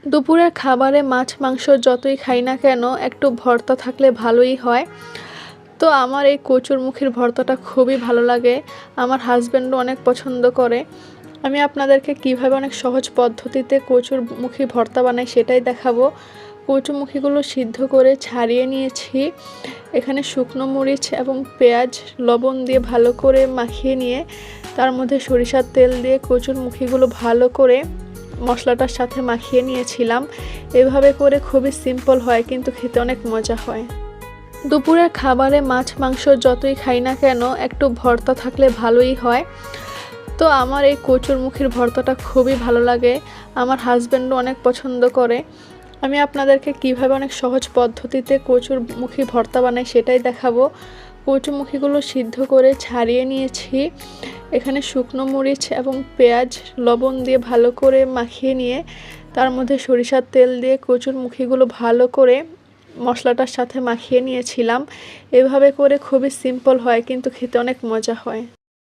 দুপুরের খাবারে মাছ মাংস যতই খাই না কেন একটু ভর্তা থাকলে ভালোই হয়। তো আমার এই কচুরমুখীর ভর্তাটা খুবই ভালো লাগে। আমার হাসব্যান্ডও অনেক পছন্দ করে। আমি আপনাদেরকে কিভাবে অনেক সহজ পদ্ধতিতে কচুরমুখী ভর্তা বানাই সেটাই দেখাবো। কচুরমুখীগুলো সিদ্ধ করে ছাড়িয়ে নিয়েছি। এখানে শুকনো মরিচ এবং পেঁয়াজ লবণ দিয়ে ভালো করে মাখিয়ে নিয়ে তার মধ্যে সরিষার তেল দিয়ে কচুরমুখীগুলো ভালো করে মশলাটার সাথে মাখিয়ে নিয়েছিলাম। এভাবে করে খুবই সিম্পল হয় কিন্তু খেতে অনেক মজা হয়। দুপুরের খাবারে মাছ মাংস যতই খাই না কেন একটু ভর্তা থাকলে ভালোই হয়। তো আমার এই কচুরমুখীর ভর্তাটা খুবই ভালো লাগে। আমার হাসব্যান্ডও অনেক পছন্দ করে। আমি আপনাদেরকে কিভাবে অনেক সহজ পদ্ধতিতে কচুরমুখী ভর্তা বানাই সেটাই দেখাবো। কচুরমুখীগুলো সিদ্ধ করে ছাড়িয়ে নিয়েছি। এখানে শুকনো মরিচ এবং পেঁয়াজ লবণ দিয়ে ভালো করে মাখিয়ে নিয়ে তার মধ্যে সরিষার তেল দিয়ে কচুরমুখীগুলো ভালো করে মশলাটার সাথে মাখিয়ে নিয়েছিলাম। এভাবে করে খুবই সিম্পল হয় কিন্তু খেতে অনেক মজা হয়।